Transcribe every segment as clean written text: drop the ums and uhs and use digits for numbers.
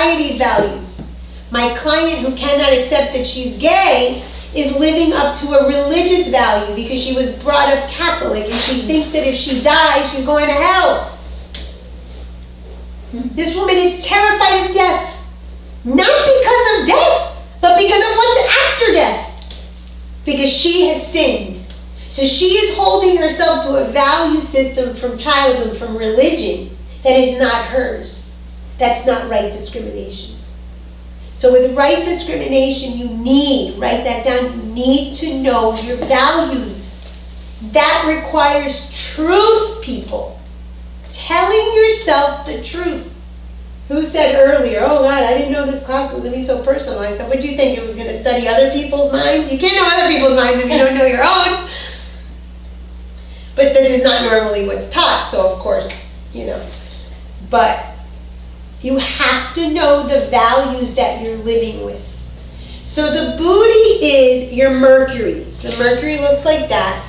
society's values. My client who cannot accept that she's gay is living up to a religious value because she was brought up Catholic and she thinks that if she dies, she's going to hell. This woman is terrified of death. Not because of death, but because of what's after death. Because she has sinned. So she is holding herself to a value system from childhood, from religion, that is not hers. That's not right discrimination. So with right discrimination, you need, write that down, you need to know your values. That requires truth, people. Telling yourself the truth. Who said earlier, oh God, I didn't know this class was going to be so personal. I said, what do you think? It was going to study other people's minds? You can't know other people's minds if you don't know your own. But this is not normally what's taught, so of course, But you have to know the values that you're living with. So the booty is your Mercury. The Mercury looks like that.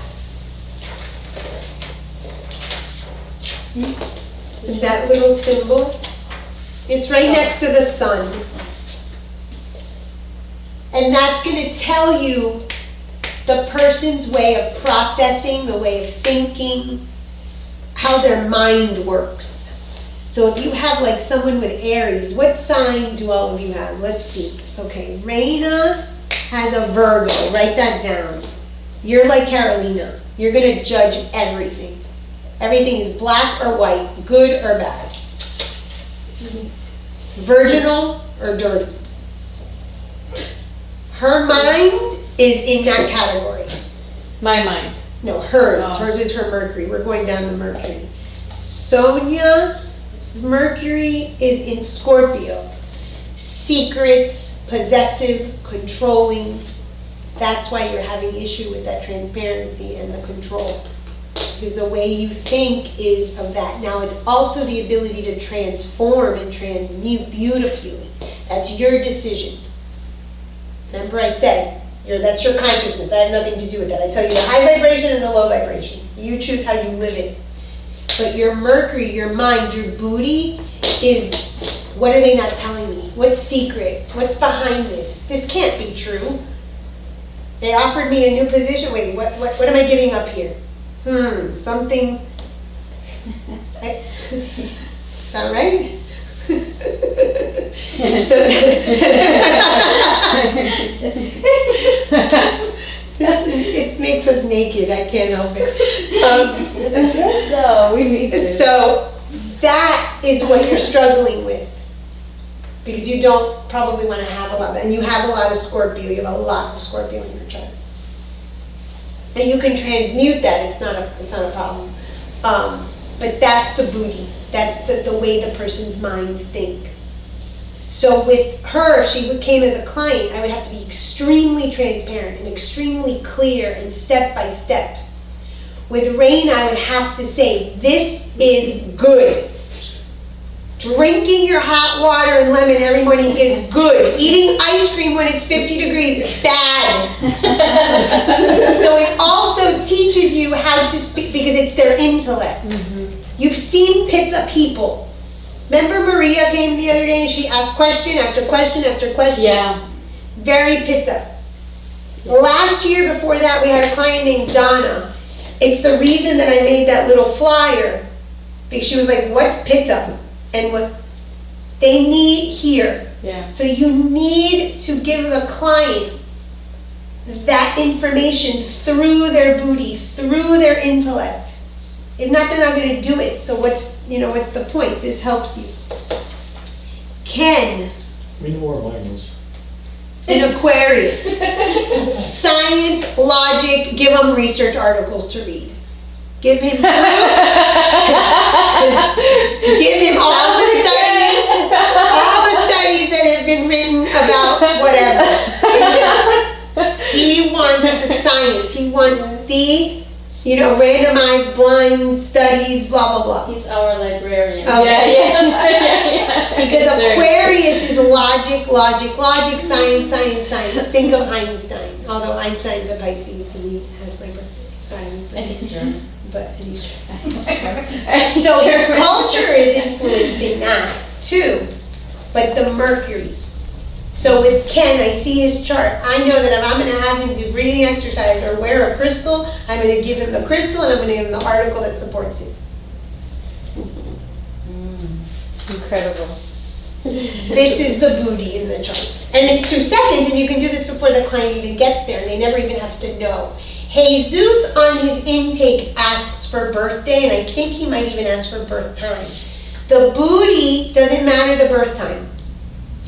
That little symbol. It's right next to the sun. And that's going to tell you the person's way of processing, the way of thinking, how their mind works. So if you have like someone with Aries, what sign do all of you have? Let's see. Okay, Raina has a Virgo. Write that down. You're like Carolina. You're going to judge everything. Everything is black or white, good or bad. Virginal or dirty. Her mind is in that category. My mind. No, hers. Oh. Hers is her Mercury. We're going down to Mercury. Sonia's Mercury is in Scorpio. Secrets, possessive, controlling. That's why you're having issue with that transparency and the control. Because the way you think is of that. Now it's also the ability to transform and transmute beautifully. That's your decision. Remember I said, that's your consciousness. I have nothing to do with that. I tell you the high vibration and the low vibration. You choose how you live it. But your Mercury, your mind, your booty is, what are they not telling me? What's secret? What's behind this? This can't be true. They offered me a new position. Wait, what am I giving up here? Something. Sound right? It makes us naked. I can't help it. No, we need this. So that is what you're struggling with, because you don't probably want to have a lot of that. And you have a lot of Scorpio. You have a lot of Scorpio in your chart. And you can transmute that. It's not a problem. But that's the booty. That's the way the person's minds think. So with her, if she came as a client, I would have to be extremely transparent and extremely clear and step by step. With Rain, I would have to say, this is good. Drinking your hot water and lemon every morning is good. Eating ice cream when it's 50 degrees, bad. So it also teaches you how to speak, because it's their intellect. You've seen Pitta people. Remember Maria came the other day and she asked question after question after question? Yeah. Very Pitta. Last year before that, we had a client named Donna. It's the reason that I made that little flyer, because she was like, what's Pitta? And what they need here. Yeah. So you need to give the client that information through their booty, through their intellect. If not, they're not going to do it. So what's the point? This helps you. Ken. We know where mine is. An Aquarius. Science, logic, give him research articles to read. Give him proof. Give him all the studies that have been written about whatever. He wants the science. He wants the, randomized blind studies, blah, blah, blah. he's our librarian. Okay. Yeah. Because Aquarius is logic, science. Think of Einstein. Although Einstein's a Pisces and he has my birthday. And he's German. But he's so his culture is influencing that too. but the Mercury. So with Ken, I see his chart. I know that if I'm gonna have him do breathing exercise or wear a crystal, I'm gonna give him the crystal and I'm gonna give him the article that supports it. Incredible. This is the booty in the chart. And it's 2 seconds, and you can do this before the client even gets there, and they never even have to know. Jesus on his intake asks for birthday, and I think he might even ask for birth time. The booty doesn't matter the birth time.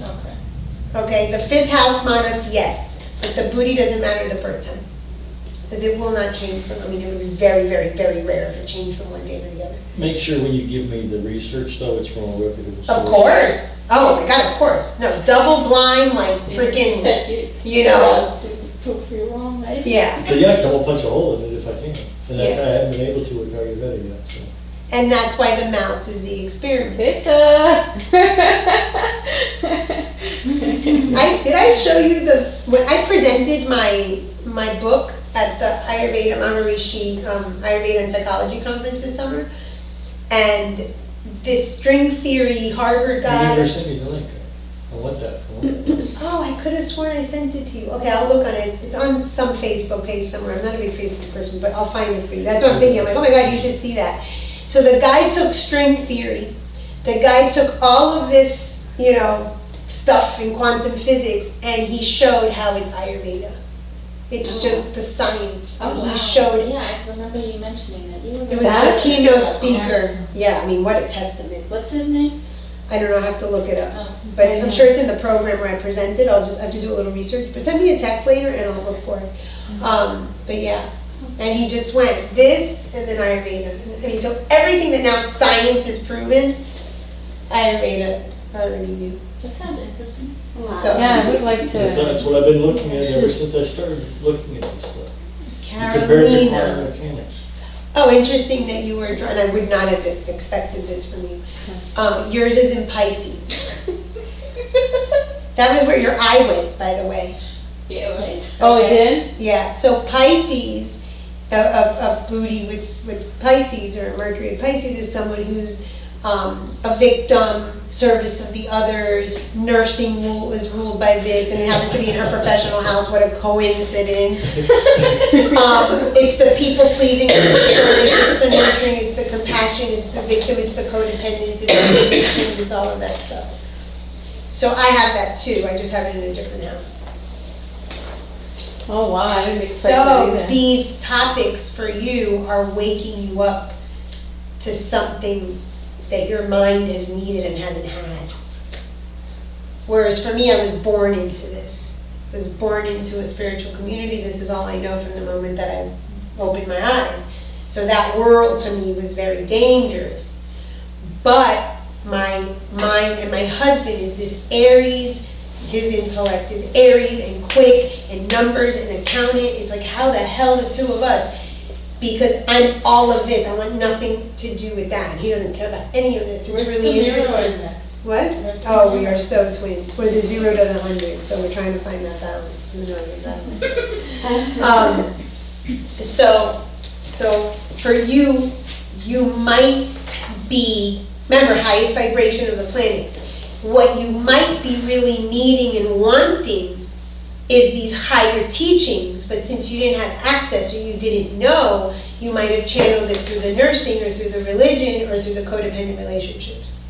Okay. Okay, the 5th house manas, yes, but the booty doesn't matter the birth time. Because it will not change from, I mean, it would be very, very, very rare if it changed from one day to the other. Make sure when you give me the research, though, it's from a reputable source. Of course. Oh my God, of course. No, double blind, like freaking, you know. To prove you wrong, right? Yeah. But yeah, 'cause I won't punch a hole in it if I can. And that's why I haven't been able to with Ayurveda yet, so. And that's why the mouse is the experiment. Vista! Did I show you when I presented my book at the Ayurveda Maharishi Ayurveda and Psychology Conference this summer? And this string theory Harvard You guy. never sent me the link. I want that. Oh, I could have sworn I sent it to you. Okay, I'll look on it. It's on some Facebook page somewhere. I'm not a big Facebook person, but I'll find it for you. That's what I'm thinking. I'm like, oh my God, you should see that. So the guy took string theory. The guy took all of this, you know, stuff in quantum physics, and he showed how it's Ayurveda. It's just the science. Oh, And wow. he showed, Yeah, I remember you mentioning that. You were it was That's the keynote yes. speaker. Yeah, I mean, what a testament. What's his name? I don't know, I have to look it up. Oh. But I'm sure it's in the program where I presented. I'll just have to do a little research. But send me a text later and I'll look for it. But yeah, and he just went this and then Ayurveda. I mean, so everything that now science has proven, Ayurveda already knew. That sounds interesting. So Yeah, I would like That's to. what I've been looking at ever since I started looking at this stuff. Compared to quantum Carolina. mechanics. Oh, interesting that you were drawn. I would not have expected this from you. Yours is in Pisces. That was where your eye went, by the way. Yeah, right. Oh, it did? Yeah, so Pisces, a booty with Pisces or Mercury in Pisces is someone who's a victim, service of the others, nursing is ruled by this, and it happens to be in her professional house. What a coincidence. It's the people pleasing, it's the service, it's the nurturing, it's the compassion, it's the victim, it's the codependence, it's the addictions, it's all of that stuff. So I have that too, I just have it in a different house. Oh, wow, I didn't expect that So either. these topics for you are waking you up to something that your mind has needed and hasn't had. Whereas for me, I was born into this. I was born into a spiritual community. This is all I know from the moment that I opened my eyes. So that world to me was very dangerous. But my mind and my husband is this Aries. His intellect is Aries and quick and numbers and accountant. It's like, how the hell the two of us? Because I'm all of this. I want nothing to do with that. And he doesn't care about any of this. It's Where's really the mirror interesting. in that? What? Where's the Oh, we mirror? are so twins. We're the 0 to the 100. So we're trying to find that balance. The million balance. So for you, you might be, remember, highest vibration of the planet. What you might be really needing and wanting is these higher teachings, but since you didn't have access or you didn't know, you might have channeled it through the nursing or through the religion or through the codependent relationships.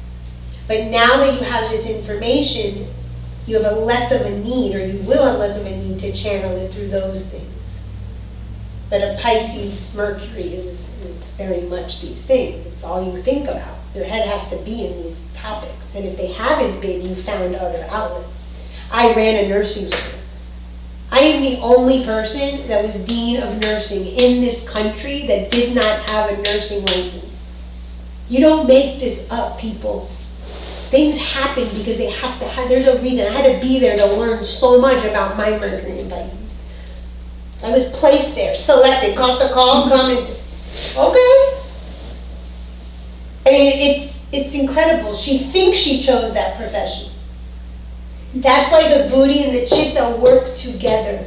But now that you have this information, you have a less of a need, or you will have less of a need to channel it through those things. But a Pisces Mercury is very much these things. It's all you think about. Your head has to be in these topics. And if they haven't been, you found other outlets. I ran a nursing school. I am the only person that was dean of nursing in this country that did not have a nursing license. You don't make this up, people. Things happen because they have to have, there's a reason. I had to be there to learn so much about my Mercury in Pisces. I was placed there, selected, got the call, come and, okay. I mean, it's incredible. She thinks she chose that profession. That's why the booty and the chitta work together.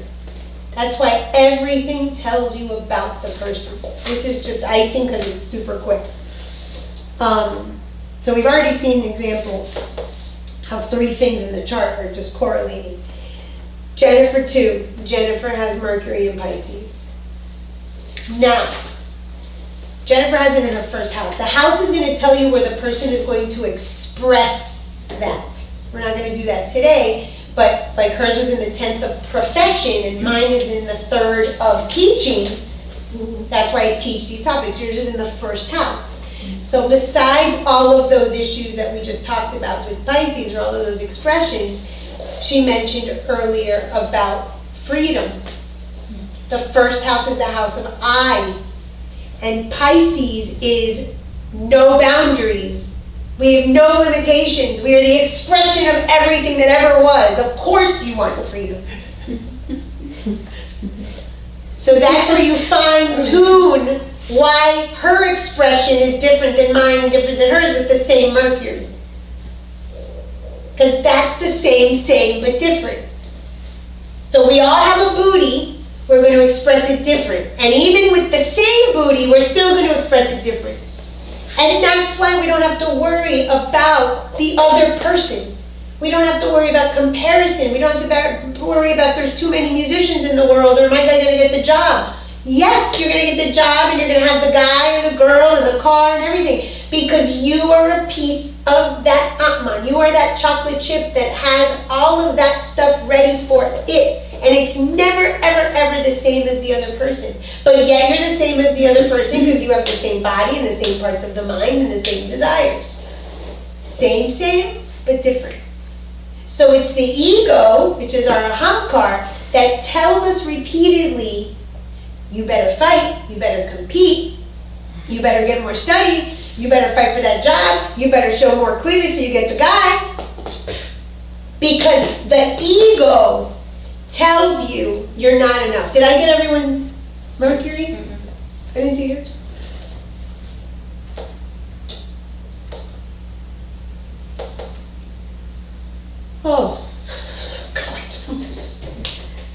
That's why everything tells you about the person. This is just icing because it's super quick. So we've already seen an example how 3 things in the chart are just correlating. Jennifer too. Jennifer has Mercury in Pisces. Now, Jennifer has it in her first house. The house is going to tell you where the person is going to express that. We're not going to do that today, but like hers was in the 10th of profession and mine is in the 3rd of teaching. That's why I teach these topics. Yours is in the first house. So besides all of those issues that we just talked about with Pisces, or all of those expressions, she mentioned earlier about freedom. The first house is the house of I. And Pisces is no boundaries. We have no limitations. We are the expression of everything that ever was. Of course you want freedom. So that's where you fine tune why her expression is different than mine and different than hers with the same Mercury. Because that's the same, but different. So we all have a booty, we're going to express it different. And even with the same booty, we're still going to express it different. And that's why we don't have to worry about the other person. We don't have to worry about comparison. We don't have to worry about there's too many musicians in the world, or am I going to get the job? Yes, you're going to get the job, and you're going to have the guy or the girl and the car and everything, because you are a piece of that Atman. You are that chocolate chip that has all of that stuff ready for it. And it's never, ever, ever the same as the other person. But yet you're the same as the other person because you have the same body and the same parts of the mind and the same desires. Same, but different. So it's the ego, which is our ahamkar, that tells us repeatedly, you better fight, you better compete, you better get more studies, you better fight for that job, you better show more cleavage so you get the guy. Because the ego tells you you're not enough. Did I get everyone's Mercury? Mm-hmm. I didn't do yours. Oh, God.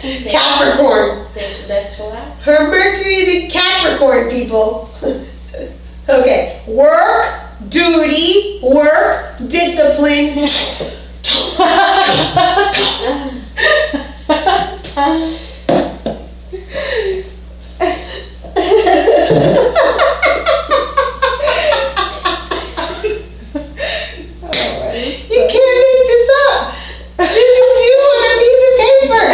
Capricorn. Say that's for us. Her Mercury is in Capricorn, people. Okay, work, duty, work, discipline. You can't make this up. This is you on a piece of paper.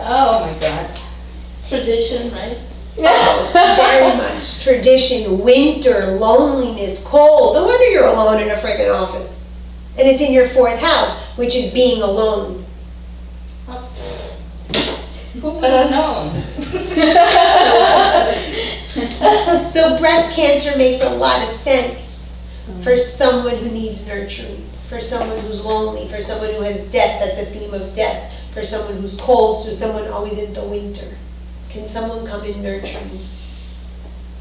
Oh my God. Tradition, right? Very much. Tradition, winter, loneliness, cold. No wonder you're alone in a friggin' office. And it's in your 4th house, which is being alone. Who would have known? So breast cancer makes a lot of sense for someone who needs nurturing, for someone who's lonely, for someone who has death, that's a theme of death, for someone who's cold, so someone always in the winter. Can someone come and nurture me?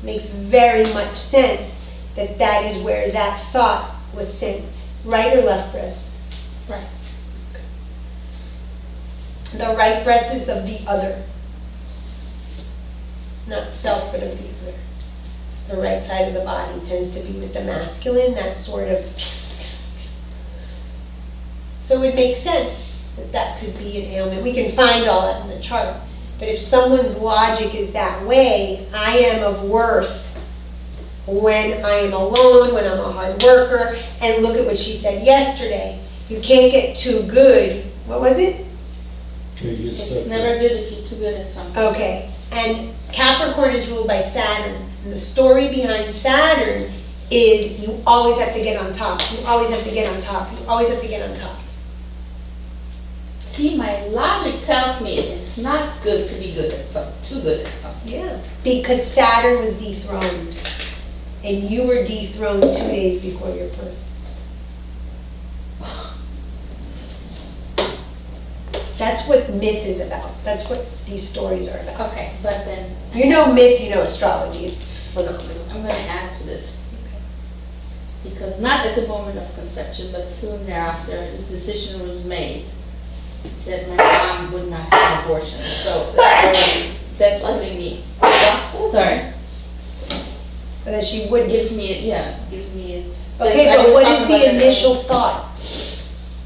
Makes very much sense that that is where that thought was sent. Right or left breast? Right. The right breast is of the other. Not self, but of the other. The right side of the body tends to be with the masculine, that sort of. So it would make sense that that could be an ailment. We can find all that in the chart. But if someone's logic is that way, I am of worth when I am alone, when I'm a hard worker, and look at what she said yesterday. You can't get too good. What was it? It's never good if you're too good at something. Okay, and Capricorn is ruled by Saturn. And the story behind Saturn is you always have to get on top. You always have to get on top. You always have to get on top. See, my logic tells me it's not good to be good at something, too good at something. Yeah, because Saturn was dethroned. And you were dethroned 2 days before your birth. That's what myth is about. That's what these stories are about. Okay, but then You know myth, you know astrology. It's phenomenal. I'm going to add to this. Because not at the moment of conception, but soon thereafter, the decision was made that my mom would not have abortion. So that's putting me, sorry, But that she would gives me Okay, I but was what talking is about the that initial earlier. thought?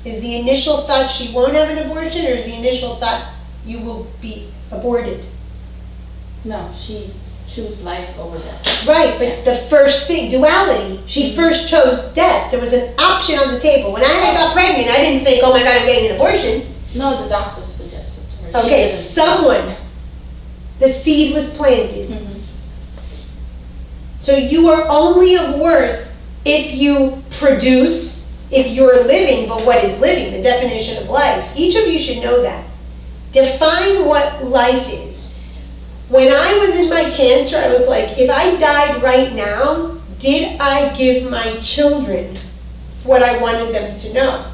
Is the initial thought she won't have an abortion, or is the initial thought you will be aborted? No, she chose life over death. Right, but the first thing, duality, she first chose death. There was an option on the table. When I got pregnant, I didn't think, oh my God, I'm getting an abortion. No, the doctor suggested to her. She Okay, didn't. someone, the seed was planted. Mhm. So you are only of worth if you produce, if you're living, but what is living? The definition of life. Each of you should know that. Define what life is. When I was in my cancer, I was like, if I died right now, did I give my children what I wanted them to know?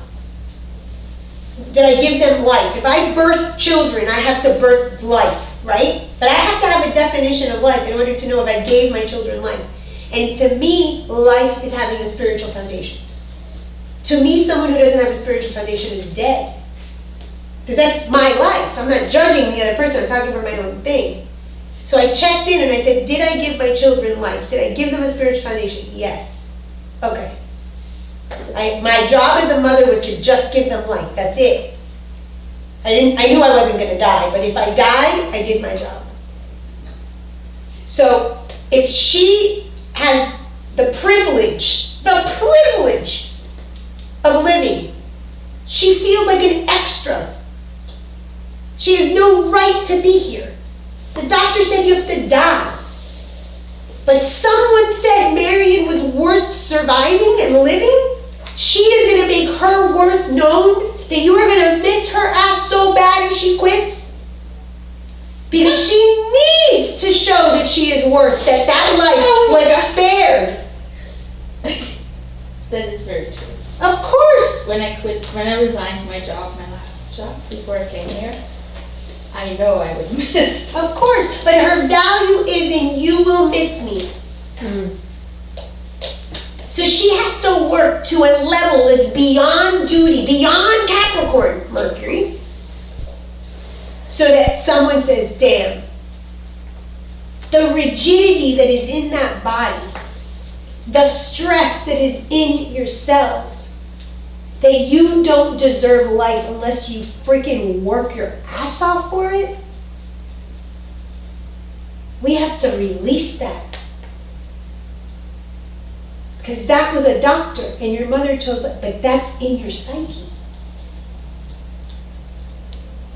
Did I give them life? If I birth children, I have to birth life, right? But I have to have a definition of life in order to know if I gave my children life. And to me, life is having a spiritual foundation. To me, someone who doesn't have a spiritual foundation is dead. Because that's my life. I'm not judging the other person, I'm talking for my own thing. So I checked in and I said, did I give my children life? Did I give them a spiritual foundation? Yes. Okay. My job as a mother was to just give them life. That's it. I knew I wasn't going to die, but if I died, I did my job. So if she has the privilege of living, she feels like an extra. She has no right to be here. The doctor said you have to die. But someone said Marion was worth surviving and living. She is going to make her worth known, that you are going to miss her ass so bad if she quits. Because she needs to show that she is worth, that life was spared. That is very true. Of course. When I resigned my job, my last job, before I came here, I know I was missed. Of course. But her value is in you will miss me. So she has to work to a level that's beyond duty, beyond Capricorn, Mercury, so that someone says, damn, the rigidity that is in that body, the stress that is in your cells, that you don't deserve life unless you freaking work your ass off for it. We have to release that. Because that was a doctor and your mother chose it, but that's in your psyche.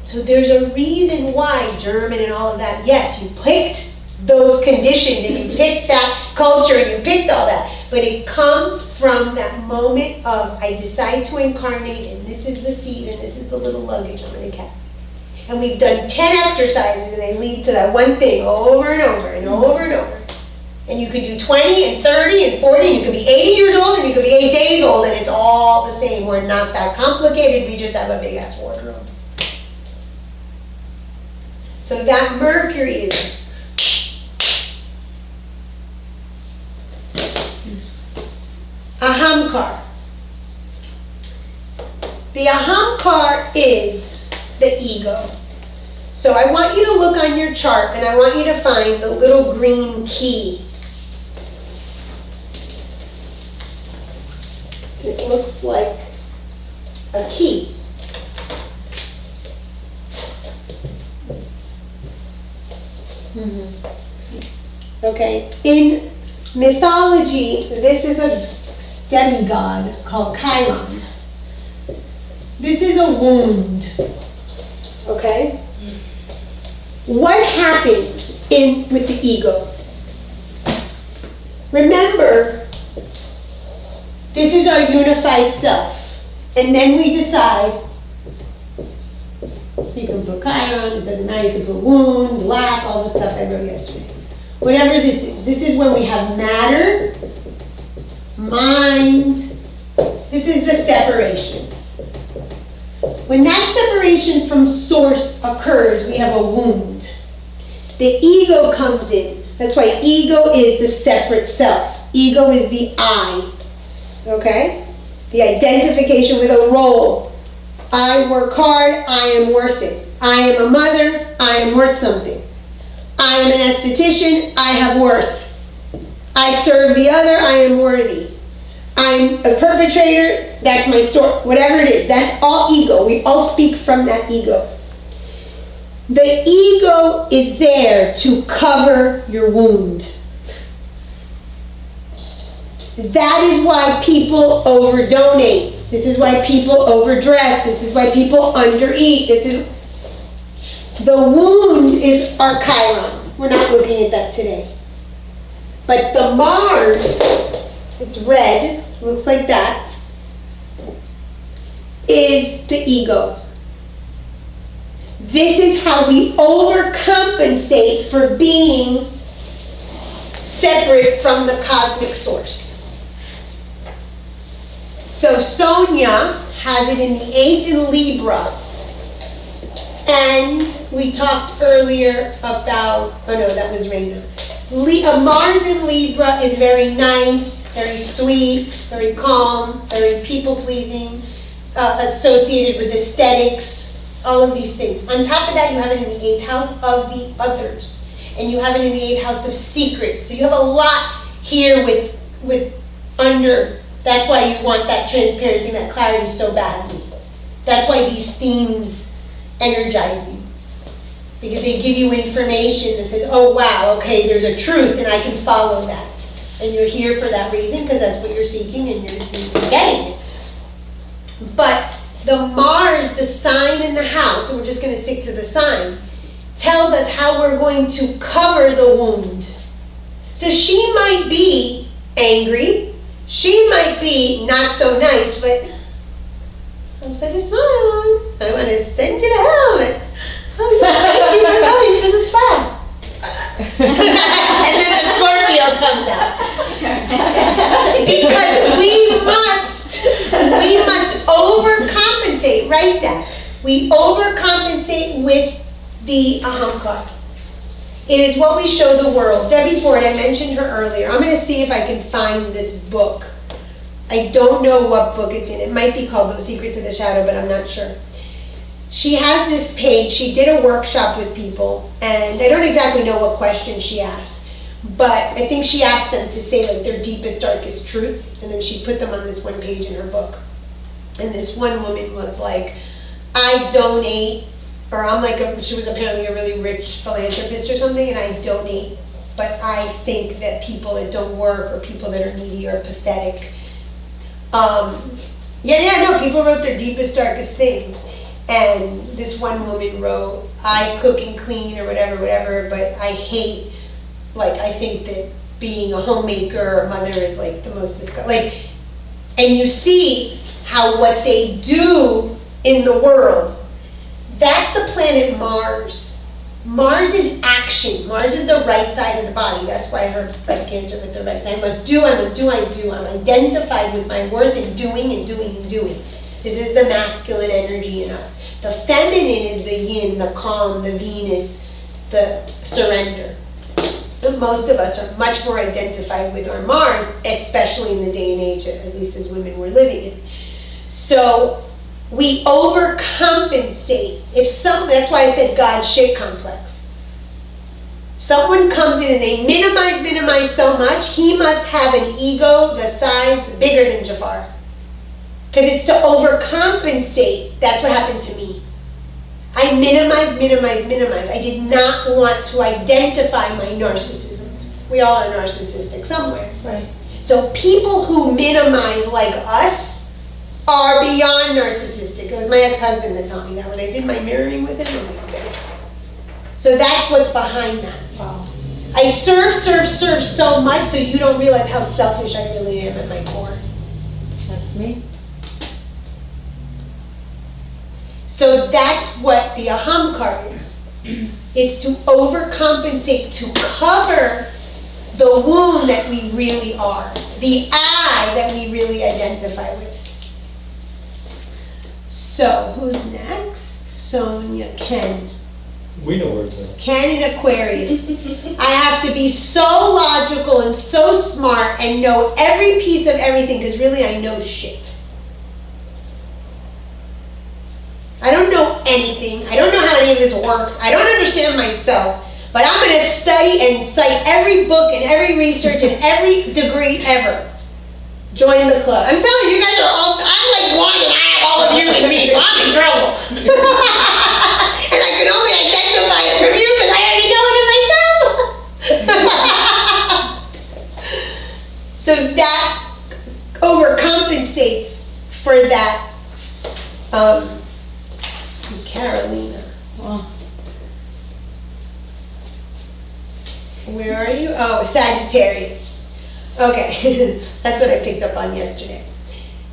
So there's a reason why German and all of that, yes, you picked those conditions and you picked that culture and you picked all that, but it comes from that moment of I decide to incarnate and this is the seed and this is the little luggage I'm going to carry. And we've done 10 exercises and they lead to that one thing over and over and over and over. And you could do 20 and 30 and 40 and you could be 80 years old and you could be 8 days old and it's all the same. We're not that complicated, we just have a big ass wardrobe. So that Mercury is Ahamkar. The Ahamkar is the ego. So I want you to look on your chart and I want you to find the little green key. It looks like a key. Okay, in mythology, this is a demigod called Chiron. This is a wound, okay? What happens with the ego? Remember, this is our unified self. And then we decide, you can put Chiron, it doesn't matter, you can put wound, lack, all the stuff I wrote yesterday. Whatever this is when we have matter, mind, this is the separation. When that separation from source occurs, we have a wound. The ego comes in. That's why ego is the separate self. Ego is the I, okay? The identification with a role. I work hard, I am worth it. I am a mother, I am worth something. I am an esthetician, I have worth. I serve the other, I am worthy. I'm a perpetrator, that's my story, whatever it is, that's all ego. We all speak from that ego. The ego is there to cover your wound. That is why people overdonate. This is why people overdress. This is why people undereat. The wound is our Chiron. We're not looking at that today. But the Mars, it's red, looks like that, is the ego. This is how we overcompensate for being separate from the cosmic source. So Sonia has it in the 8th in Libra. And we talked earlier about, oh no, that was Reina. Mars in Libra is very nice, very sweet, very calm, very people-pleasing, associated with aesthetics, all of these things. On top of that, you have it in the 8th house of the others. And you have it in the 8th house of secrets. So you have a lot here with under. That's why you want that transparency and that clarity so badly. That's why these themes energize you. Because they give you information that says, oh wow, okay, there's a truth and I can follow that. And you're here for that reason because that's what you're seeking and you're getting it. But the Mars, the sign in the house, and we're just going to stick to the sign, tells us how we're going to cover the wound. So she might be angry. She might be not so nice, but I'll put a smile on. I want to send you to hell. Oh, yes, thank you for coming to the spa. And then the Scorpio comes out. Because we must overcompensate. Write that. We overcompensate with the Ahamkar. It is what we show the world. Debbie Ford, I mentioned her earlier. I'm going to see if I can find this book. I don't know what book it's in. It might be called The Secrets of the Shadow, but I'm not sure. She has this page. She did a workshop with people, and I don't exactly know what question she asked, but I think she asked them to say like their deepest, darkest truths, and then she put them on this one page in her book. And this one woman was like, I donate, or I'm like, she was apparently a really rich philanthropist or something, and I donate, but I think that people that don't work or people that are needy are pathetic. People wrote their deepest, darkest things. And this one woman wrote, I cook and clean or whatever, but I hate, like, I think that being a homemaker or a mother is like the most disgusting. And you see how what they do in the world, that's the planet Mars. Mars is action. Mars is the right side of the body. That's why her breast cancer with the right side. I must do. I'm identified with my worth in doing and doing and doing. This is the masculine energy in us. The feminine is the yin, the calm, the Venus, the surrender. And most of us are much more identified with our Mars, especially in the day and age, at least as women we're living in. So we overcompensate. That's why I said God shit complex. Someone comes in and they minimize so much, he must have an ego the size bigger than Jafar. Because it's to overcompensate. That's what happened to me. I minimize. I did not want to identify my narcissism. We all are narcissistic somewhere. Right. So people who minimize like us are beyond narcissistic. It was my ex-husband that taught me that when I did my mirroring with him. Oh my God. So that's what's behind that. Wow. I serve so much so you don't realize how selfish I really am at my core. That's me. So that's what the Ahamkar is. It's to overcompensate, to cover the wound that we really are, the I that we really identify with. So, who's next? Sonia, Ken. We know where it's at. Ken in Aquarius. I have to be so logical and so smart and know every piece of everything because really I know shit. I don't know anything. I don't know how any of this works. I don't understand myself. But I'm going to study and cite every book and every research and every degree ever. Join the club. I'm telling you, you guys are all, I'm like one and I have all of you in me, so I'm in trouble. And I can only identify it from you because I already know it in myself. So that overcompensates for that, Carolina. Well, Where are you? Oh, Sagittarius. Okay, that's what I picked up on yesterday.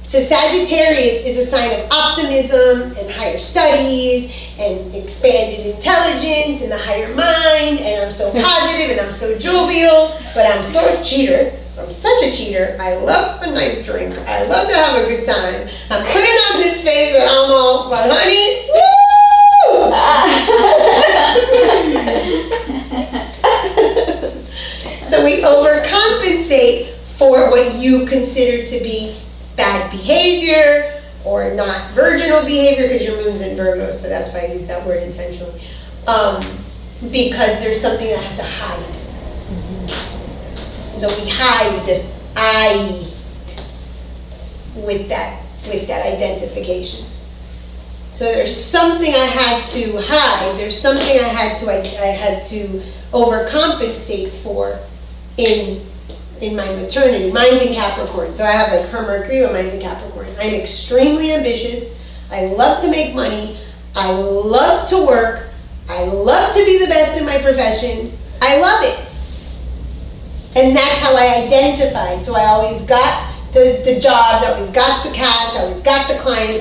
So Sagittarius is a sign of optimism and higher studies and expanded intelligence and the higher mind, and I'm so positive and I'm so jovial, but I'm sort of cheater. I'm such a cheater. I love a nice drink. I love to have a good time. I'm putting on this face that I'm all, but honey, woo! So we overcompensate for what you consider to be bad behavior or not virginal behavior, because your moon's in Virgo, so that's why I use that word intentionally. Because there's something I have to hide. So we hide with that identification. So there's something I had to hide. There's something I had to overcompensate for in my maternity. Mine's in Capricorn, so I have like her Mercury, but mine's in Capricorn. I'm extremely ambitious. I love to make money. I love to work. I love to be the best in my profession. I love it. And that's how I identified. So I always got the jobs, I always got the cash, I always got the clients,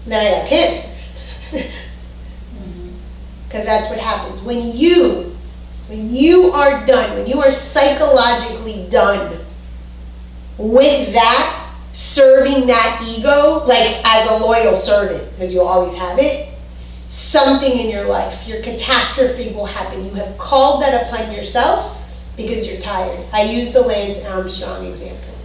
then I got cancer. Because that's what happens. When you are done, when you are psychologically done with that, serving that ego, like as a loyal servant, because you'll always have it, something in your life, your catastrophe will happen. You have called that upon yourself because you're tired. I use the Lance Armstrong example.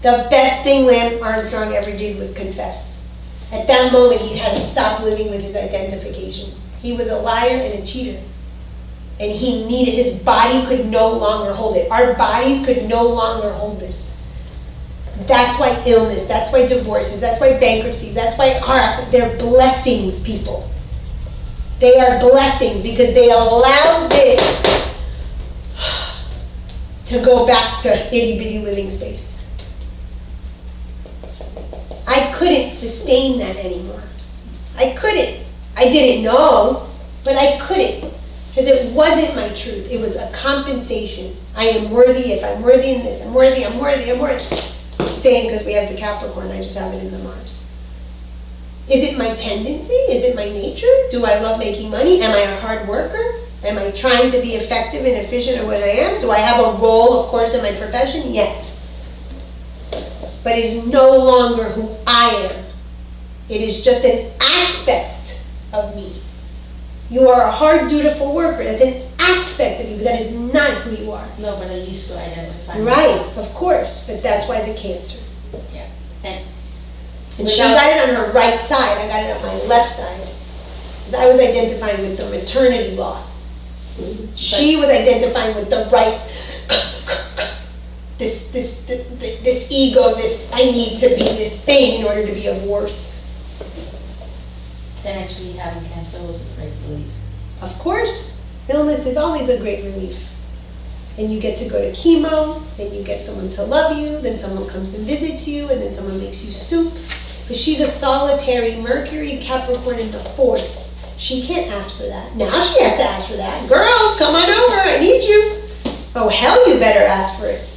The best thing Lance Armstrong ever did was confess. At that moment, he had to stop living with his identification. He was a liar and a cheater. And he needed, his body could no longer hold it. Our bodies could no longer hold this. That's why illness, that's why divorces, that's why bankruptcies, that's why car accidents, they're blessings, people. They are blessings because they allow this to go back to itty bitty living space. I couldn't sustain that anymore. I couldn't. I didn't know, but I couldn't. Because it wasn't my truth. It was a compensation. I am worthy if I'm worthy in this. I'm worthy, I'm worthy, I'm worthy. Same because we have the Capricorn, I just have it in the Mars. Is it my tendency? Is it my nature? Do I love making money? Am I a hard worker? Am I trying to be effective and efficient at what I am? Do I have a role, of course, in my profession? Yes. But it is no longer who I am. It is just an aspect of me. You are a hard, dutiful worker. That's an aspect of you, but that is not who you are. no, but I used to identify Right, myself. of course, but that's why the cancer. Yeah. And And she got it on her right side, I got it on my left side. Because I was identifying with the maternity loss. She was identifying with the right, this ego, this I need to be this thing in order to be of worth. then actually having cancer was a great relief. Of course, illness is always a great relief. And you get to go to chemo, then you get someone to love you, then someone comes and visits you, and then someone makes you soup. But she's a solitary Mercury Capricorn in the 4th. She can't ask for that. Now she has to ask for that. Girls, come on over, I need you. Oh, hell, you better ask for it.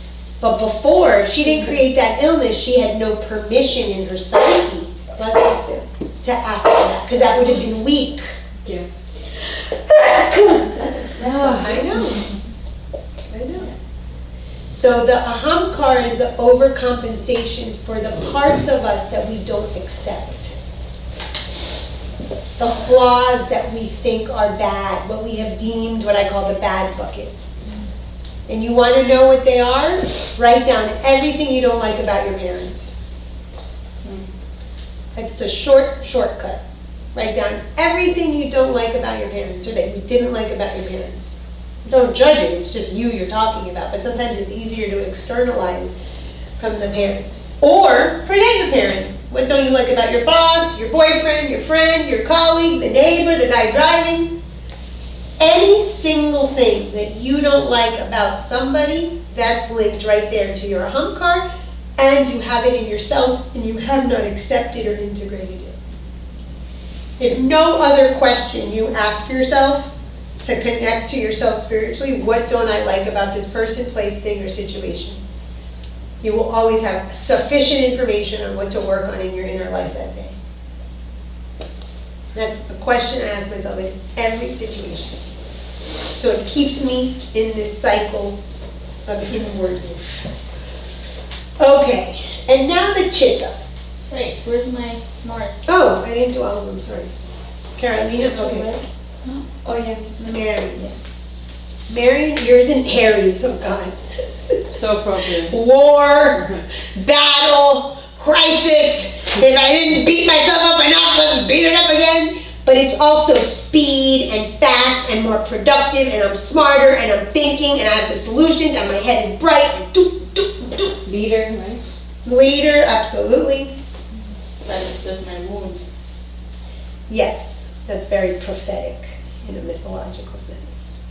But before, if she didn't create that illness, she had no permission in her psyche, bless you, to ask for that, because that would have been weak. Yeah. I know. So the ahamkar is the overcompensation for the parts of us that we don't accept. The flaws that we think are bad, what we have deemed what I call the bad bucket. And you want to know what they are? Write down everything you don't like about your parents. That's the shortcut. Write down everything you don't like about your parents or that you didn't like about your parents. Don't judge it, it's just you're talking about. But sometimes it's easier to externalize from the parents. Or forget your parents. What don't you like about your boss, your boyfriend, your friend, your colleague, the neighbor, the guy driving? Any single thing that you don't like about somebody, that's linked right there to your hum card, and you have it in yourself, and you have not accepted or integrated it. If no other question you ask yourself to connect to yourself spiritually, what don't I like about this person, place, thing, or situation? You will always have sufficient information on what to work on in your inner life that day. That's a question I ask myself in every situation. So it keeps me in this cycle of inwardness. Okay, and now the Chitta. Wait, where's my Mars? Oh, I didn't do all of them, sorry. Carolina, okay. Oh, yeah, me too. Marion. Marion, yours in Aries, oh God. So appropriate. War, battle, crisis. If I didn't beat myself up enough, let's beat it up again. But it's also speed and fast and more productive, and I'm smarter and I'm thinking and I have the solutions and my head is bright and do. Leader, right? Leader, absolutely. That is with my moon. Yes, that's very prophetic in a mythological sense.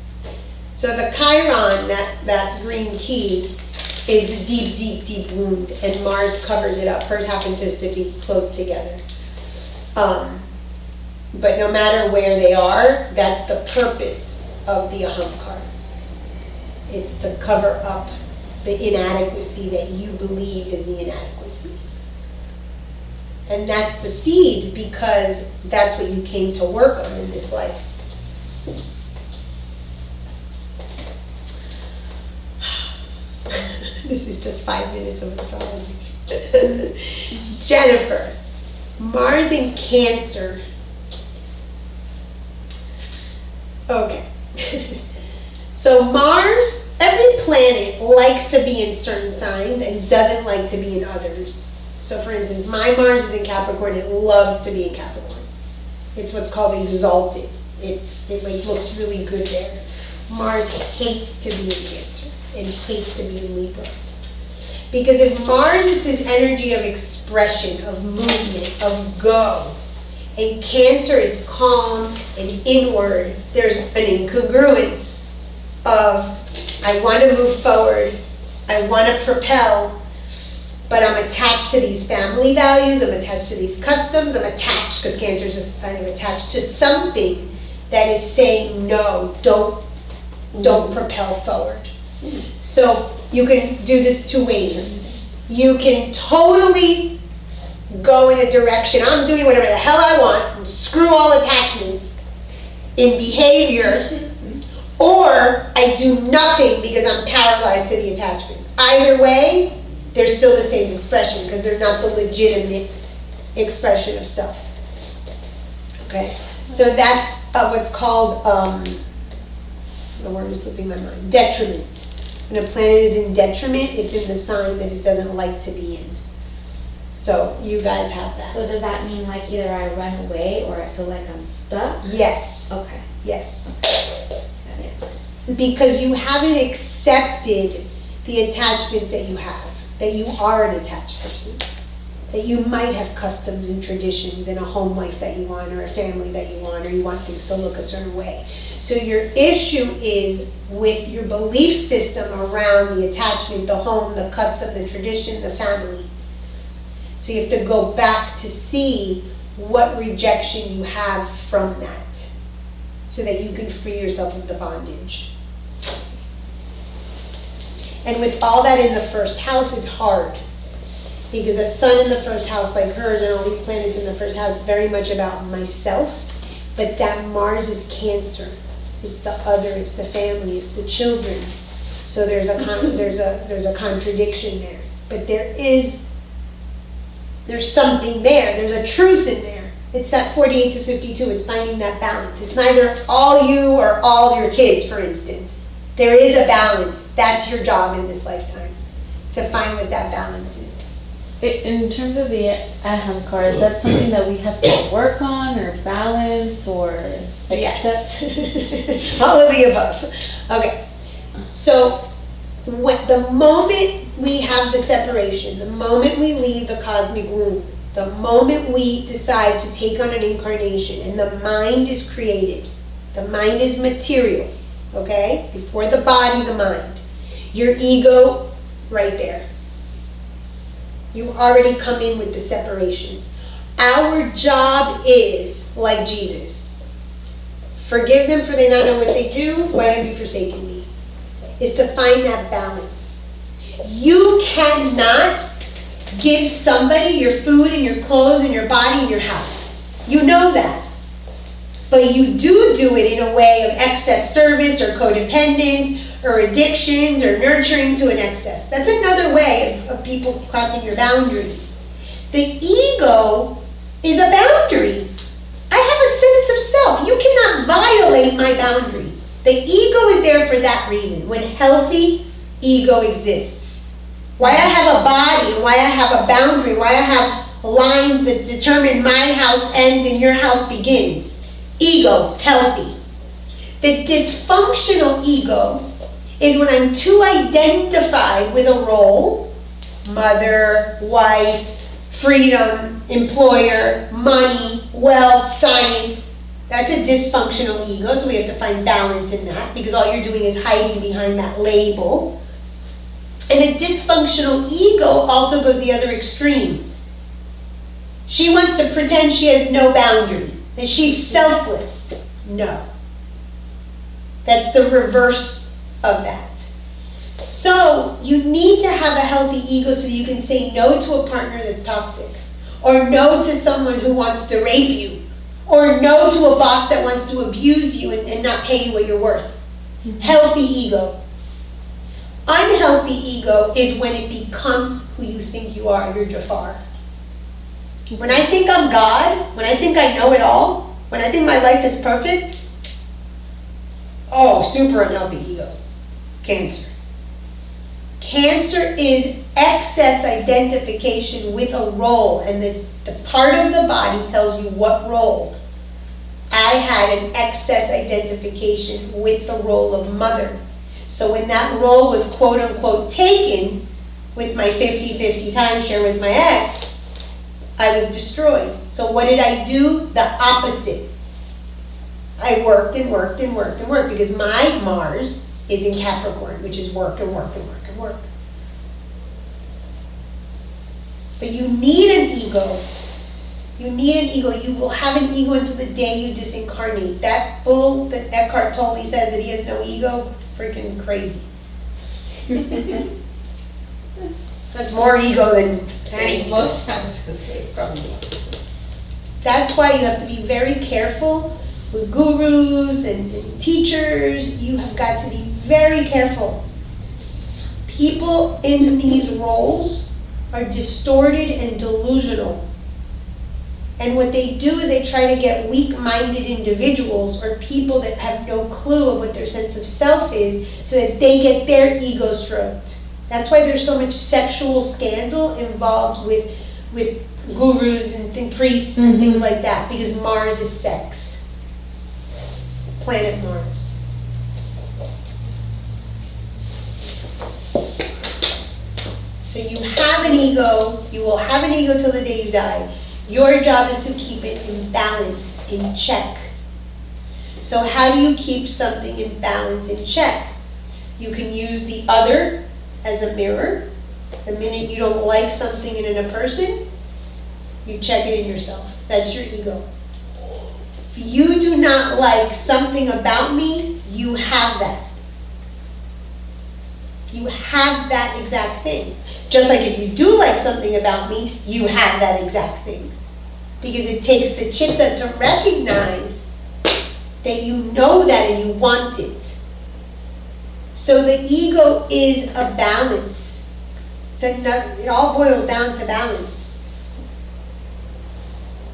So the Chiron, that green key, is the deep, deep, deep wound, and Mars covers it up. Hers happen just to be close together. But no matter where they are, that's the purpose of the Aham card. It's to cover up the inadequacy that you believe is the inadequacy. And that's the seed, because that's what you came to work on in this life. This is just 5 minutes of astrology. Jennifer, Mars in Cancer. Okay. So Mars, every planet likes to be in certain signs and doesn't like to be in others. So for instance, my Mars is in Capricorn, it loves to be in Capricorn. It's what's called exalted. It like looks really good there. Mars hates to be in Cancer and hates to be in Libra. Because if Mars is this energy of expression, of movement, of go, and Cancer is calm and inward, there's an incongruence of, I want to move forward, I want to propel, but I'm attached to these family values, I'm attached to these customs, I'm attached, because Cancer is just a sign of attached to something that is saying no, don't propel forward. So you can do this two ways. You can totally go in a direction, I'm doing whatever the hell I want, and screw all attachments in behavior, or I do nothing because I'm paralyzed to the attachments. Either way, they're still the same expression, because they're not the legitimate expression of self. Okay? So that's what's called, the word is slipping my mind, detriment. When a planet is in detriment, it's in the sign that it doesn't like to be in. So you guys have that. So does that mean like either I run away or I feel like I'm stuck? Yes. Okay. Yes. Yes. Because you haven't accepted the attachments that you have, that you are an attached person, that you might have customs and traditions and a home life that you want, or a family that you want, or you want things to look a certain way. So your issue is with your belief system around the attachment, the home, the custom, the tradition, the family. So you have to go back to see what rejection you have from that, so that you can free yourself of the bondage. And with all that in the first house, it's hard. Because a sun in the first house like hers, and all these planets in the first house, is very much about myself. But that Mars is Cancer. It's the other, it's the family, it's the children. So there's a contradiction there. But there's something there. There's a truth in there. It's that 48 to 52. It's finding that balance. It's neither all you or all your kids, for instance. There is a balance. That's your job in this lifetime, to find what that balance is. In terms of the ahamkar, is that something that we have to work on or balance or accept? Yes. All of the above. Okay. So when, the moment we have the separation, the moment we leave the cosmic womb, the moment we decide to take on an incarnation and the mind is created, the mind is material, okay? Before the body, the mind. Your ego, right there. You already come in with the separation. Our job is, like Jesus, forgive them for they not know what they do, why have you forsaken me? Is to find that balance. You cannot give somebody your food and your clothes and your body and your house. You know that. But you do it in a way of excess service or codependence or addictions or nurturing to an excess. That's another way of people crossing your boundaries. The ego is a boundary. I have a sense of self. You cannot violate my boundary. The ego is there for that reason, when healthy ego exists. Why I have a body, why I have a boundary, why I have lines that determine my house ends and your house begins. Ego, healthy. The dysfunctional ego is when I'm too identified with a role, mother, wife, freedom, employer, money, wealth, science. That's a dysfunctional ego, so we have to find balance in that, because all you're doing is hiding behind that label. And a dysfunctional ego also goes the other extreme. She wants to pretend she has no boundary, that she's selfless. No. That's the reverse of that. So you need to have a healthy ego so that you can say no to a partner that's toxic, or no to someone who wants to rape you, or no to a boss that wants to abuse you and not pay you what you're worth. Mm-hmm. Healthy ego. Unhealthy ego is when it becomes who you think you are, your Jafar. When I think I'm God, when I think I know it all, when I think my life is perfect, oh, super unhealthy ego. Cancer. Cancer is excess identification with a role, and the part of the body tells you what role. I had an excess identification with the role of mother. So when that role was quote unquote taken with my 50-50 timeshare with my ex, I was destroyed. So what did I do? The opposite. I worked and worked and worked and worked, because my Mars is in Capricorn, which is work and work and work and work. But you need an ego. You need an ego. You will have an ego until the day you disincarnate. That bull that Eckhart Tolle says that he has no ego, freaking crazy. That's more ego than any ego. Most times I say probably. That's why you have to be very careful with gurus and teachers. You have got to be very careful. People in these roles are distorted and delusional. And what they do is they try to get weak-minded individuals or people that have no clue of what their sense of self is, so that they get their ego stroked. That's why there's so much sexual scandal involved with gurus and priests and things like that, because Mars is sex. Planet Mars. So you have an ego, you will have an ego till the day you die. Your job is to keep it in balance, in check. So how do you keep something in balance, in check? You can use the other as a mirror. The minute you don't like something in a person, you check it in yourself. That's your ego. If you do not like something about me, you have that. You have that exact thing. Just like if you do like something about me, you have that exact thing. Because it takes the chitta to recognize that you know that and you want it. So the ego is a balance. It all boils down to balance.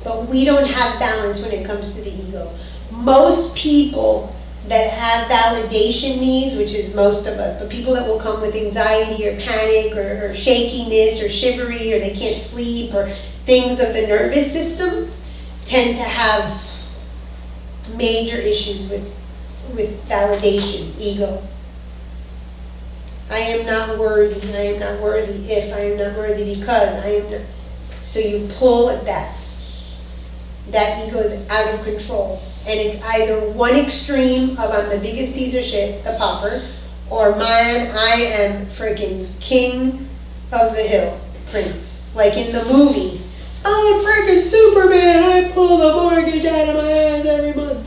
But we don't have balance when it comes to the ego. Most people that have validation needs, which is most of us, but people that will come with anxiety or panic or shakiness or shivery or they can't sleep or things of the nervous system tend to have major issues with validation, ego. I am not worthy, I am not worthy if, I am not worthy because, I am not. So you pull at that. That ego is out of control. And it's either one extreme of I'm the biggest piece of shit, the pauper, or man, I am freaking king of the hill, prince. Like in the movie, I'm freaking Superman, I pull the mortgage out of my ass every month.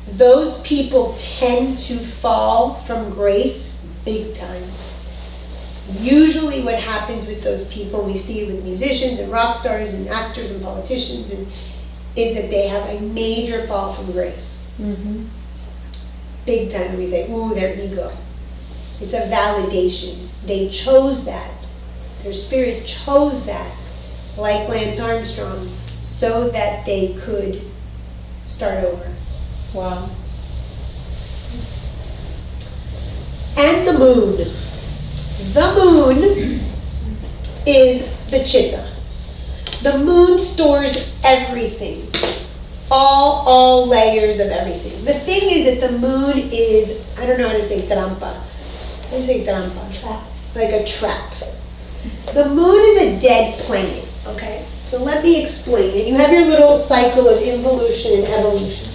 Those people tend to fall from grace big time. Usually what happens with those people, we see it with musicians and rock stars and actors and politicians, is that they have a major fall from grace. Mm-hmm. Big time. We say, ooh, their ego. It's a validation. They chose that. Their spirit chose that, like Lance Armstrong, so that they could start over. Wow. And the moon. The moon is the chitta. The moon stores everything. All layers of everything. The thing is that the moon is, I don't know how to say trampa. How do you say trampa? Trap. Like a trap. The moon is a dead planet, okay? So let me explain. And you have your little cycle of involution and evolution.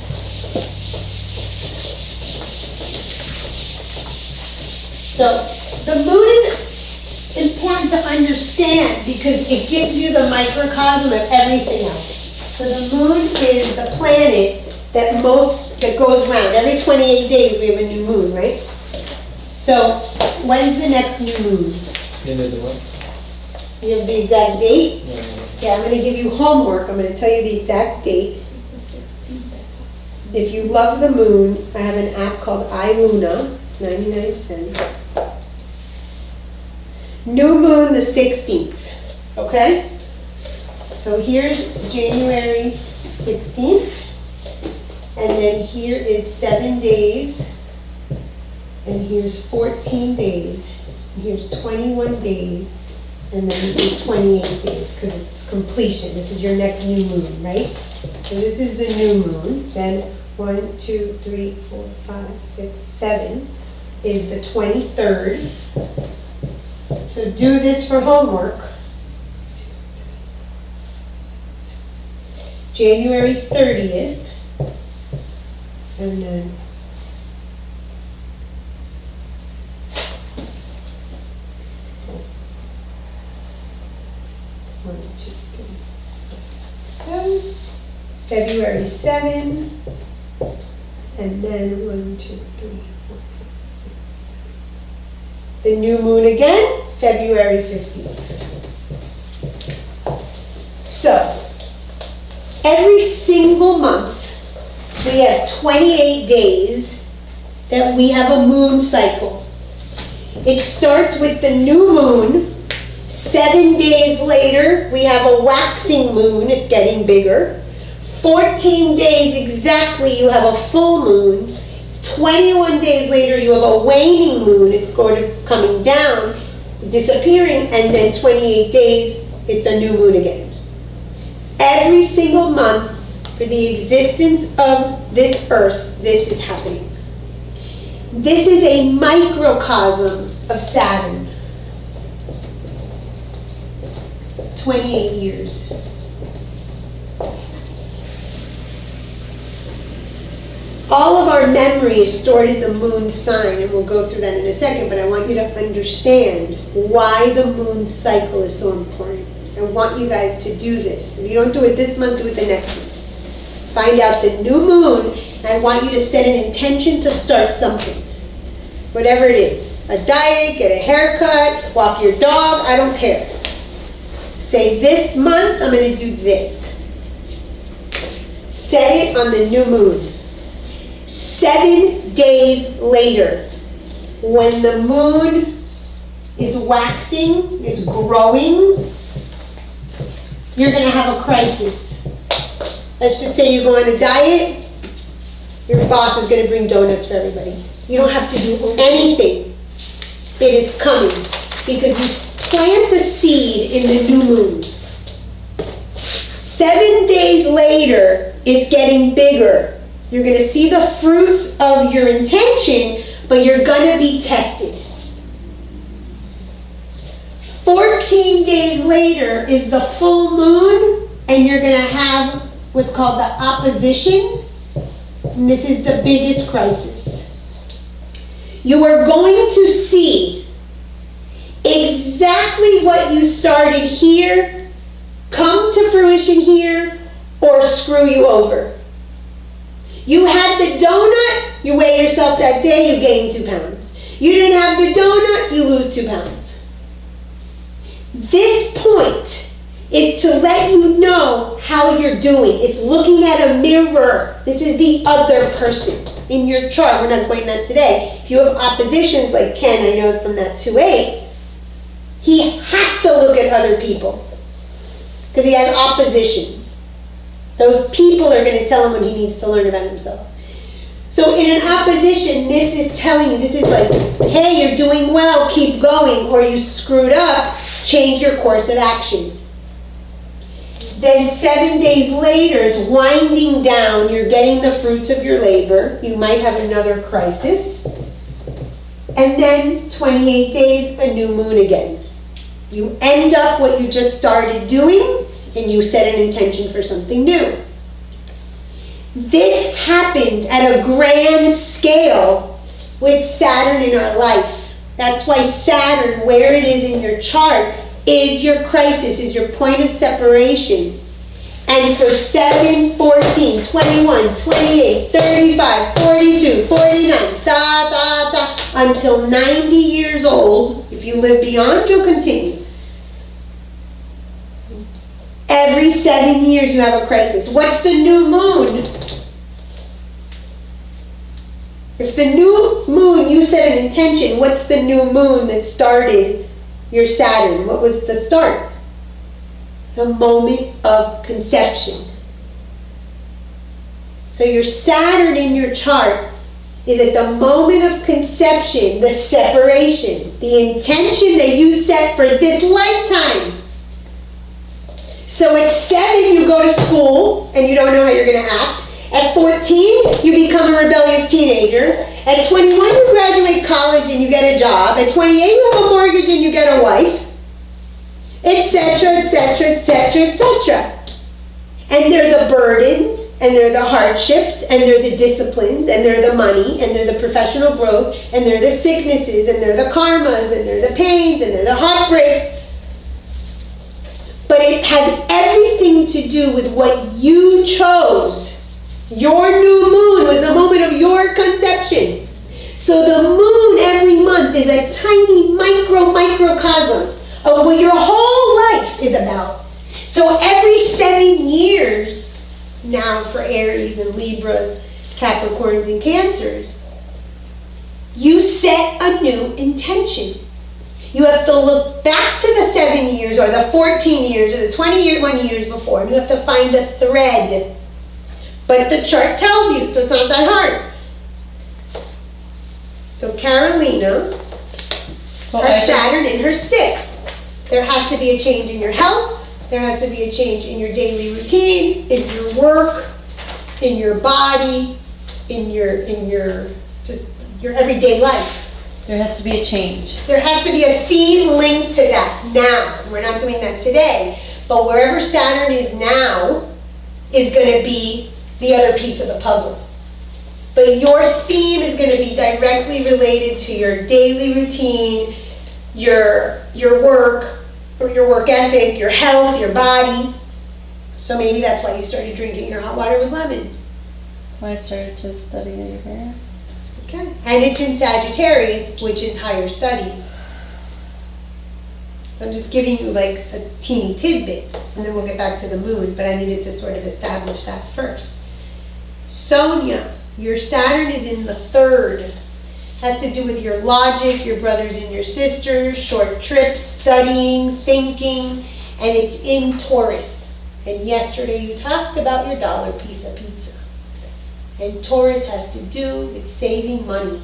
So the moon is important to understand because it gives you the microcosm of everything else. So the moon is the planet that goes around. Every 28 days we have a new moon, right? So when's the next new moon? End of the month? You have the exact date? No. Yeah, I'm going to give you homework. I'm going to tell you the exact date. If you love the moon, I have an app called iLuna. It's 99 cents. New moon the 16th, okay? So here's January 16th, and then here is 7 days, and here's 14 days, and here's 21 days, and then this is 28 days, because it's completion. This is your next new moon, right? So this is the new moon, then 1, 2, 3, 4, 5, 6, 7 is the 23rd. So do this for homework. January 30th, and then February 7, and then 1, 2, 3, 4, 5, 6, 7. The new moon again, February 15th. So, every single month, we have 28 days that we have a moon cycle. It starts with the new moon. 7 days later, we have a waxing moon. It's getting bigger. 14 days exactly, you have a full moon. 21 days later, you have a waning moon. It's coming down, disappearing, and then 28 days, it's a new moon again. Every single month, for the existence of this earth, this is happening. This is a microcosm of Saturn. 28 years. All of our memory is stored in the moon sign, and we'll go through that in a second, but I want you to understand why the moon cycle is so important. I want you guys to do this. If you don't do it this month, do it the next month. Find out the new moon, and I want you to set an intention to start something. Whatever it is. A diet, get a haircut, walk your dog, I don't care. Say, this month I'm going to do this. Set it on the new moon. 7 days later, when the moon is waxing, it's growing, you're gonna have a crisis. Let's just say you go on a diet, your boss is gonna bring donuts for everybody. You don't have to do anything. It is coming because you plant a seed in the new moon. 7 days later, it's getting bigger. You're gonna see the fruits of your intention, but you're gonna be tested. 14 days later is the full moon, and you're gonna have what's called the opposition, and this is the biggest crisis. You are going to see exactly what you started here come to fruition here or screw you over. You had the donut, you weigh yourself that day, you gain 2 pounds. You didn't have the donut, you lose 2 pounds. This point is to let you know how you're doing. It's looking at a mirror. This is the other person in your chart. We're not going that today. If you have oppositions like Ken, I know from that 2-8, he has to look at other people because he has oppositions. Those people are going to tell him what he needs to learn about himself. So in an opposition, this is telling you, this is like, hey, you're doing well, keep going, or you screwed up, change your course of action. Then 7 days later, it's winding down, you're getting the fruits of your labor, you might have another crisis, and then 28 days, a new moon again. You end up what you just started doing, and you set an intention for something new. This happens at a grand scale with Saturn in our life. That's why Saturn, where it is in your chart, is your crisis, is your point of separation. And for 7, 14, 21, 28, 35, 42, 49, until 90 years old, if you live beyond, you'll continue. Every 7 years you have a crisis. What's the new moon? If the new moon, you set an intention, what's the new moon that started your Saturn? What was the start? The moment of conception. So your Saturn in your chart is at the moment of conception, the separation, the intention that you set for this lifetime. So at 7, you go to school and you don't know how you're going to act. At 14, you become a rebellious teenager. At 21, you graduate college and you get a job. At 28, you have a mortgage and you get a wife, etc., etc., etc., etc. And they're the burdens, and they're the hardships, and they're the disciplines, and they're the money, and they're the professional growth, and they're the sicknesses, and they're the karmas, and they're the pains, and they're the heartbreaks. But it has everything to do with what you chose. Your new moon was the moment of your conception. So the moon every month is a tiny microcosm of what your whole life is about. So every 7 years, now for Aries and Libras, Capricorns and Cancers, you set a new intention. You have to look back to the 7 years or the 14 years or the 21 years before, and you have to find a thread. But the chart tells you, so it's not that hard. So Carolina has Saturn in her 6th. There has to be a change in your health. There has to be a change in your daily routine, in your work, in your body, in your just your everyday life. There has to be a change. There has to be a theme linked to that now. We're not doing that today. But wherever Saturn is now is going to be the other piece of the puzzle. But your theme is going to be directly related to your daily routine, your work, or your work ethic, your health, your body. So maybe that's why you started drinking your hot water with lemon. That's why I started to study Ayurveda. Okay. And it's in Sagittarius, which is higher studies. So I'm just giving you like a teeny tidbit, and then we'll get back to the moon, but I needed to sort of establish that first. Sonia, your Saturn is in the 3rd. Has to do with your logic, your brothers and your sisters, short trips, studying, thinking, and it's in Taurus. And yesterday you talked about your dollar piece of pizza. And Taurus has to do with saving money.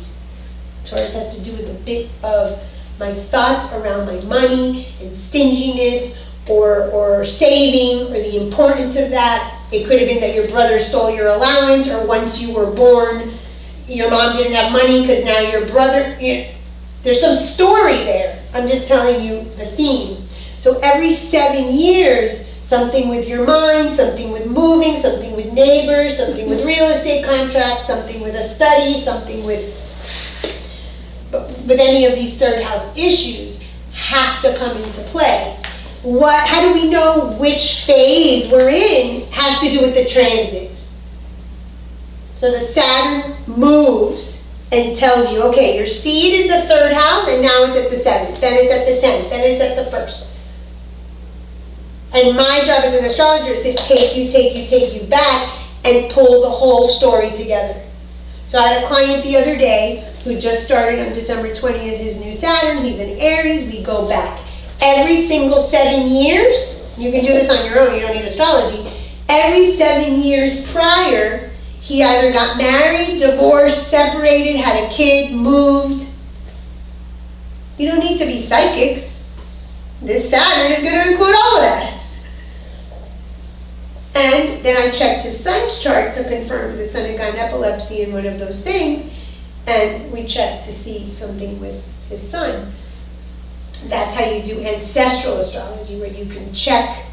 Taurus has to do with a bit of my thoughts around my money and stinginess or saving or the importance of that. It could have been that your brother stole your allowance, or once you were born, your mom didn't have money because now your brother, there's some story there. I'm just telling you the theme. So every 7 years, something with your mind, something with moving, something with neighbors, something with real estate contracts, something with a study, something with any of these third house issues have to come into play. How do we know which phase we're in has to do with the transit. So the Saturn moves and tells you, okay, your seed is the third house and now it's at the 7th, then it's at the 10th, then it's at the 1st. And my job as an astrologer is to take you back and pull the whole story together. So I had a client the other day who just started on December 20th, his new Saturn, he's in Aries, we go back. Every single 7 years, you can do this on your own, you don't need astrology, every 7 years prior, he either got married, divorced, separated, had a kid, moved. You don't need to be psychic. This Saturn is going to include all of that. And then I checked his son's chart to confirm, because his son had gotten epilepsy and one of those things, and we checked to see something with his son. That's how you do ancestral astrology, where you can check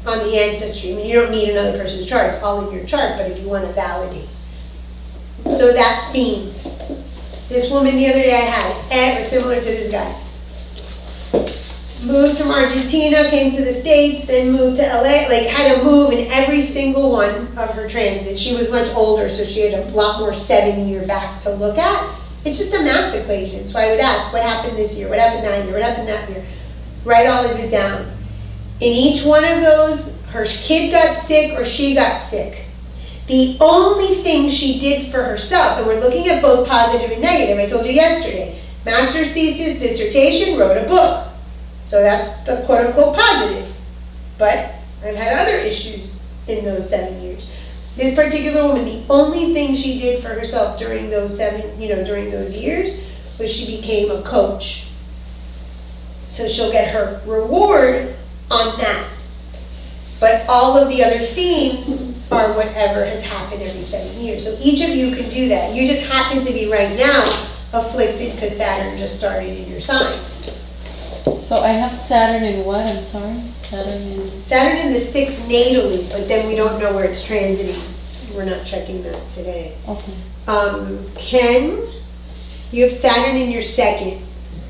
on the ancestry. I mean, you don't need another person's chart, it's all in your chart, but if you want to validate. So that theme. This woman the other day I had, was similar to this guy. Moved from Argentina, came to the States, then moved to LA, like had to move in every single one of her transits. She was much older, so she had a lot more 7-year back to look at. It's just a math equation. So I would ask, what happened this year? What happened that year? What happened that year? Write all of it down. In each one of those, her kid got sick or she got sick. The only thing she did for herself, and we're looking at both positive and negative, I told you yesterday, master's thesis, dissertation, wrote a book. So that's the quote-unquote positive. But I've had other issues in those 7 years. This particular woman, the only thing she did for herself during those during those years was she became a coach. So she'll get her reward on that. But all of the other themes are whatever has happened every 7 years. So each of you can do that. You just happen to be right now afflicted because Saturn just started in your sign. So I have Saturn in what? I'm sorry? Saturn in the 6th natally, but then we don't know where it's transiting. We're not checking that today. Okay. Ken, you have Saturn in your 2nd.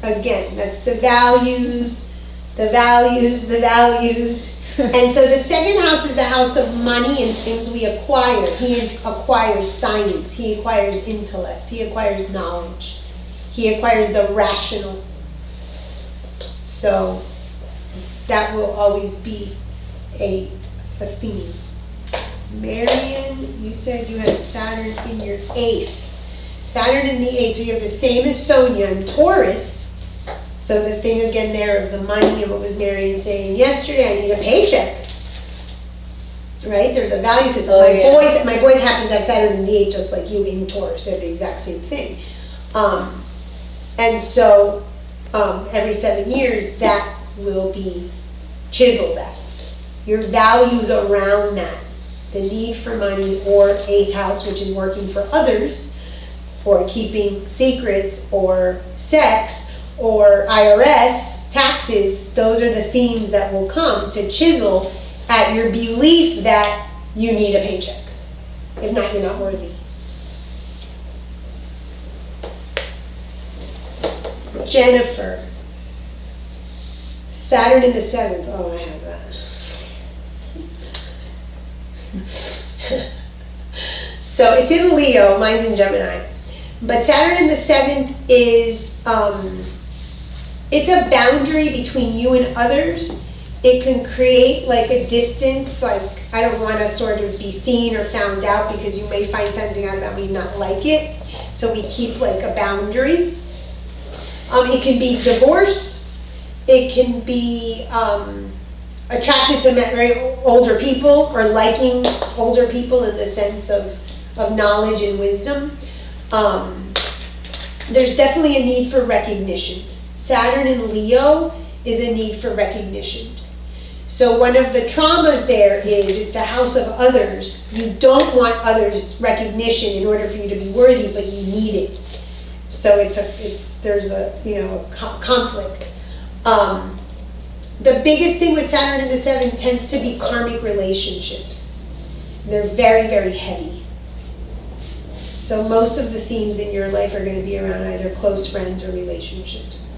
Again, that's the values. And so the 2nd house is the house of money and things we acquire. He acquires science. He acquires intellect. He acquires knowledge. He acquires the rational. So that will always be a theme. Marion, you said you had Saturn in your 8th. Saturn in the 8th, so you have the same as Sonia in Taurus. So the thing again there of the money and what was Marion saying yesterday, I need a paycheck. Right? There's a value system. My boys happen to have Saturn in the 8th just like you in Taurus. They're the exact same thing. And so every 7 years that will be chiseled at. Your values around that. The need for money, or 8th house, which is working for others, or keeping secrets, or sex, or IRS, taxes. Those are the themes that will come to chisel at your belief that you need a paycheck. If not, you're not worthy. Jennifer, Saturn in the 7th. Oh, I have that. So it's in Leo, mine's in Gemini. But Saturn in the 7th is, it's a boundary between you and others. It can create like a distance, like I don't want to sort of be seen or found out because you may find something out about me and not like it. So we keep like a boundary. It can be divorce. It can be attracted to very older people or liking older people in the sense of knowledge and wisdom. There's definitely a need for recognition. Saturn in Leo is a need for recognition. So one of the traumas there is it's the house of others. You don't want others' recognition in order for you to be worthy, but you need it. So there's a conflict. The biggest thing with Saturn in the 7th tends to be karmic relationships. They're very, very heavy. So most of the themes in your life are going to be around either close friends or relationships.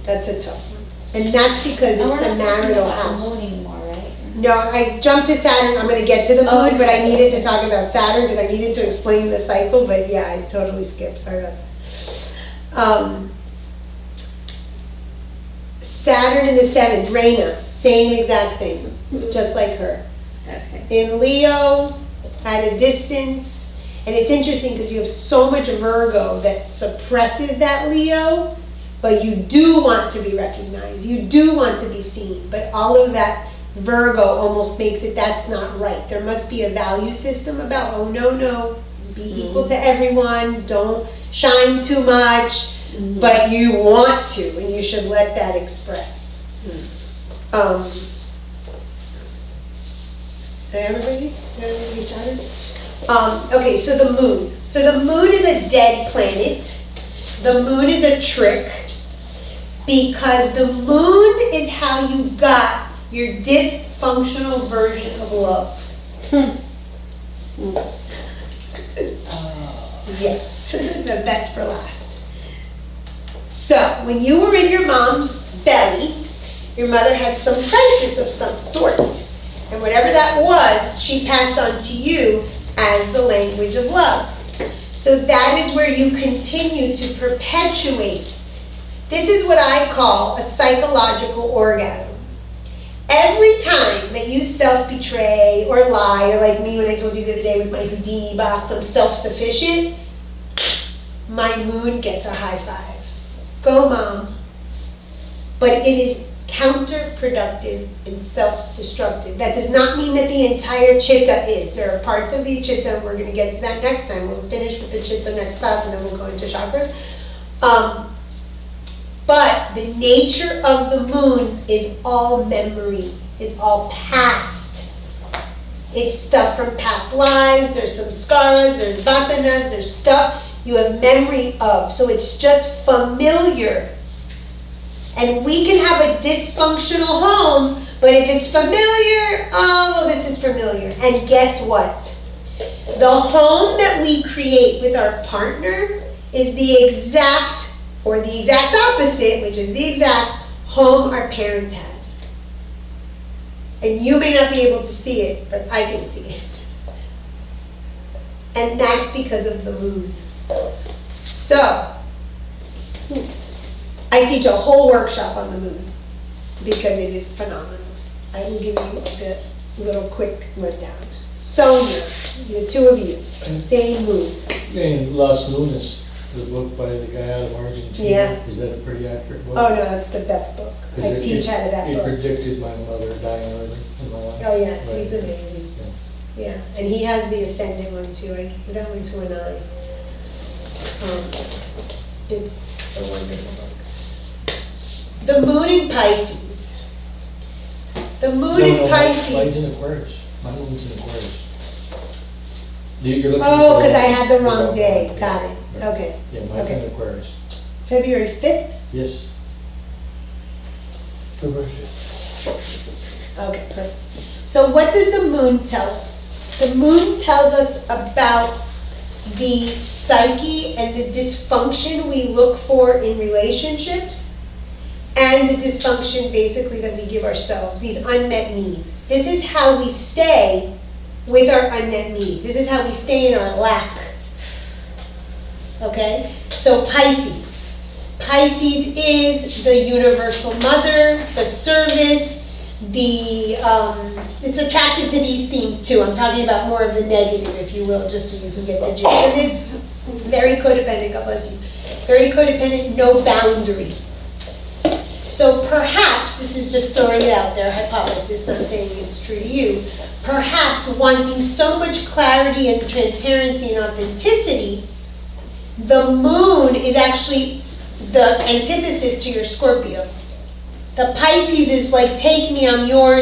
That's a tough one. And that's because it's the marital house. Moon anymore, right? No, I jumped to Saturn. I'm going to get to the moon, but I needed to talk about Saturn because I needed to explain the cycle. But yeah, I totally skipped. Sorry about that. Saturn in the 7th, Reina, same exact thing, just like her. Okay. In Leo, at a distance, and it's interesting because you have so much Virgo that suppresses that Leo, but you do want to be recognized, you do want to be seen, but all of that Virgo almost makes it that's not right. There must be a value system about, oh no, be equal to everyone, don't shine too much, but you want to, and you should let that express. Everybody Saturn? Okay, so the moon. So the moon is a dead planet. The moon is a trick because the moon is how you got your dysfunctional version of love. Yes, the best for last. So, when you were in your mom's belly, your mother had some crisis of some sort. And whatever that was, she passed on to you as the language of love. So that is where you continue to perpetuate. This is what I call a psychological orgasm. Every time that you self-betray or lie, or like me when I told you the other day with my Houdini box, I'm self-sufficient, my moon gets a high five. Go, Mom. But it is counterproductive and self-destructive. That does not mean that the entire chitta is. There are parts of the chitta, and we're going to get to that next time. We'll finish with the chitta next class, and then we'll go into chakras. But the nature of the moon is all memory, is all past. It's stuff from past lives. There's some skaras, there's vatanas, there's stuff you have memory of. So it's just familiar. And we can have a dysfunctional home, but if it's familiar, oh, well, this is familiar. And guess what? The home that we create with our partner is the exact opposite, which is the exact home our parents had. And you may not be able to see it, but I can see it. And that's because of the moon. So, I teach a whole workshop on the moon because it is phenomenal. I will give you the little quick rundown. Sonia, the two of you, same moon. And Lost Moon is the book by the guy out of Argentina. Yeah. Is that a pretty accurate book? Oh no, that's the best book. I teach out of that It book. predicted my mother dying early in my life. Oh yeah, Right. he's amazing. Yeah. Yeah, and he has the ascendant one too. I gave that one to an eye. It's a wonderful book. The moon in Pisces. The moon in Pisces. Mine's in Aquarius. My moon's in Aquarius. You're looking Oh, for because I the- had the the wrong wrong day. one. Got it. Right. Okay. Yeah, mine's in Okay. Aquarius. February 5th? Yes. February 5th. Okay, perfect. So what does the moon tell us? The moon tells us about the psyche and the dysfunction we look for in relationships and the dysfunction basically that we give ourselves, these unmet needs. This is how we stay with our unmet needs. This is how we stay in our lack. Okay? So Pisces. Pisces is the universal mother, the service, it's attracted to these themes too. I'm talking about more of the negative, if you will, just so you can get the gist of it. Very codependent, God bless you. Very codependent, no boundary. So So perhaps, this is just throwing it out there, hypothesis, not saying it's true to you, perhaps wanting so much clarity and transparency and authenticity, the moon is actually the antithesis to your Scorpio. The Pisces is like, take me, I'm yours.